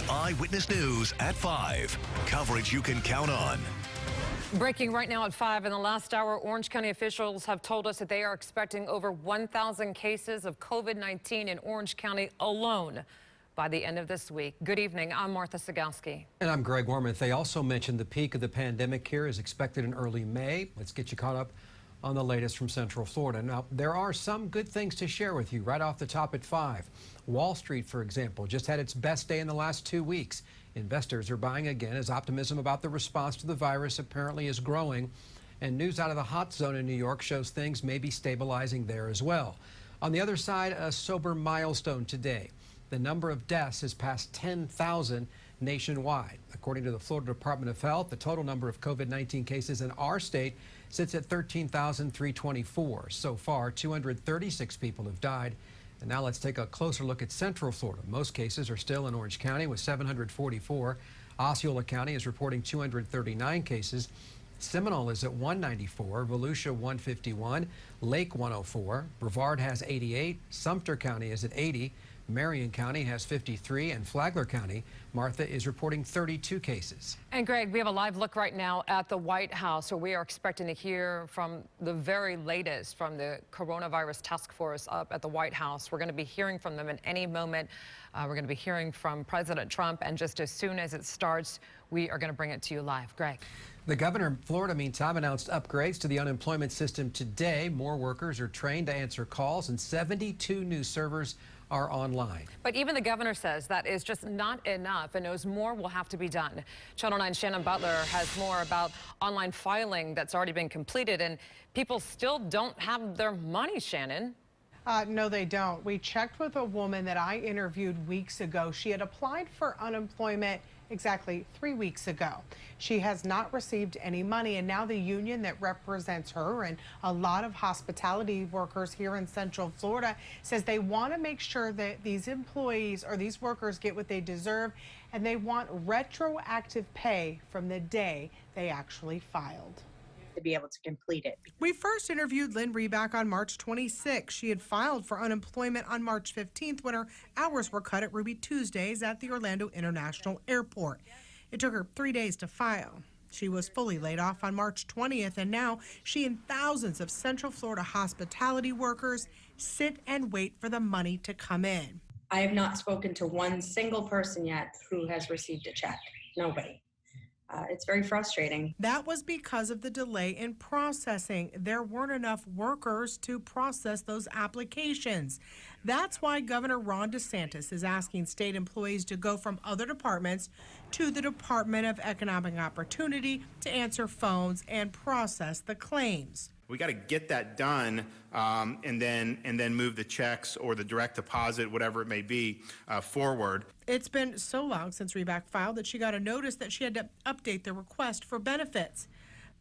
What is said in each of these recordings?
Eyewitness News at 5. Coverage you can count on. Breaking right now at 5 in the last hour, Orange County officials have told us that they are expecting over 1,000 cases of COVID-19 in Orange County alone by the end of this week. Good evening. I'm Martha Sagowski. And I'm Greg Wormuth. They also mentioned the peak of the pandemic here is expected in early May. Let's get you caught up on the latest from Central Florida. Now, there are some good things to share with you right off the top at 5. Wall Street, for example, just had its best day in the last 2 weeks. Investors are buying again as optimism about the response to the virus apparently is growing. And news out of the hot zone in New York shows things may be stabilizing there as well. On the other side, a sober milestone today. The number of deaths has passed 10,000 nationwide. According to the Florida Department of Health, the total number of COVID-19 cases in our state sits at 13,324. So far, 236 people have died. And now let's take a closer look at Central Florida. Most cases are still in Orange County with 744. Osceola County is reporting 239 cases. Seminole is at 194, Volusia 151, Lake 104, Brevard has 88, Sumter County is at 80, Marion County has 53, and Flagler County, Martha, is reporting 32 cases. And Greg, we have a live look right now at the White House, where we are expecting to hear from the very latest from the coronavirus task force up at the White House. We're going to be hearing from them at any moment. We're going to be hearing from President Trump, and just as soon as it starts, we are going to bring it to you live. Greg. The governor of Florida, meantime, announced upgrades to the unemployment system today. More workers are trained to answer calls, and 72 new servers are online. But even the governor says that is just not enough and knows more will have to be done. Channel 9's Shannon Butler has more about online filing that's already been completed, and people still don't have their money, Shannon. No, they don't. We checked with a woman that I interviewed weeks ago. She had applied for unemployment exactly 3 weeks ago. She has not received any money, and now the union that represents her and a lot of hospitality workers here in Central Florida says they want to make sure that these employees or these workers get what they deserve, and they want retroactive pay from the day they actually filed. To be able to complete it. We first interviewed Lynn Reback on March 26. She had filed for unemployment on March 15th when her hours were cut at Ruby Tuesdays at the Orlando International Airport. It took her 3 days to file. She was fully laid off on March 20th, and now she and thousands of Central Florida hospitality workers sit and wait for the money to come in. I have not spoken to one single person yet who has received a check. Nobody. It's very frustrating. That was because of the delay in processing. There weren't enough workers to process those applications. That's why Governor Ron DeSantis is asking state employees to go from other departments to the Department of Economic Opportunity to answer phones and process the claims. We got to get that done and then move the checks or the direct deposit, whatever it may be, forward. It's been so long since Reback filed that she got a notice that she had to update the request for benefits.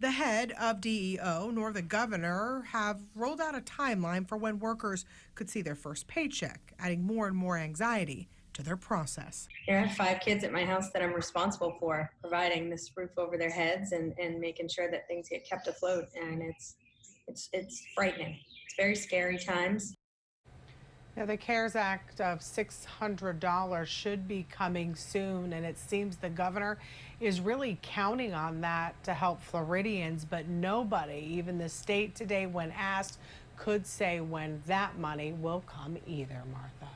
The head of DEO nor the governor have rolled out a timeline for when workers could see their first paycheck, adding more and more anxiety to their process. I have 5 kids at my house that I'm responsible for providing this roof over their heads and making sure that things get kept afloat, and it's frightening. It's very scary times. Now, the CARES Act of $600 should be coming soon, and it seems the governor is really counting on that to help Floridians, but nobody, even the state today when asked, could say when that money will come either, Martha.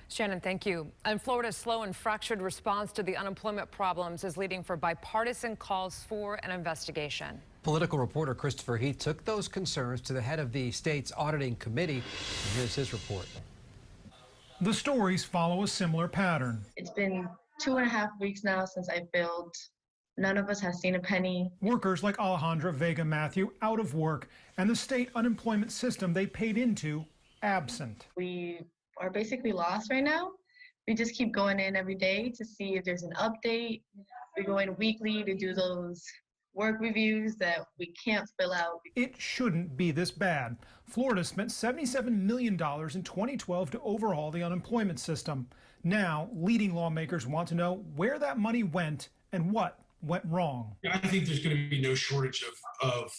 Shannon, thank you. And Florida's slow and fractured response to the unemployment problems is leading for bipartisan calls for an investigation. Political reporter Christopher Heath took those concerns to the head of the state's auditing committee. And here's his report. The stories follow a similar pattern. It's been 2.5 weeks now since I billed. None of us has seen a penny. Workers like Alejandra Vega Matthew out of work, and the state unemployment system they paid into absent. We are basically lost right now. We just keep going in every day to see if there's an update. We go in weekly to do those work reviews that we can't fill out. It shouldn't be this bad. Florida spent $77 million in 2012 to overhaul the unemployment system. Now, leading lawmakers want to know where that money went and what went wrong. I think there's going to be no shortage of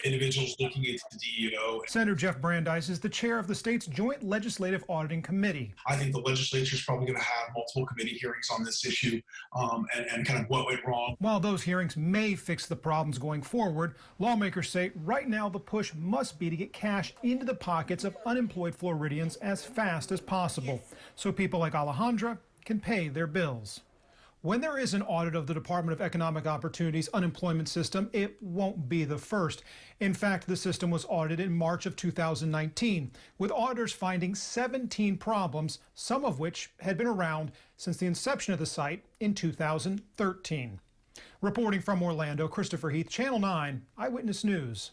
individuals looking into the DEO. Senator Jeff Brandeis is the chair of the state's Joint Legislative Auditing Committee. I think the legislature is probably going to have multiple committee hearings on this issue and kind of what went wrong. While those hearings may fix the problems going forward, lawmakers say right now the push must be to get cash into the pockets of unemployed Floridians as fast as possible so people like Alejandra can pay their bills. When there is an audit of the Department of Economic Opportunity's unemployment system, it won't be the first. In fact, the system was audited in March of 2019, with auditors finding 17 problems, some of which had been around since the inception of the site in 2013. Reporting from Orlando, Christopher Heath, Channel 9 Eyewitness News.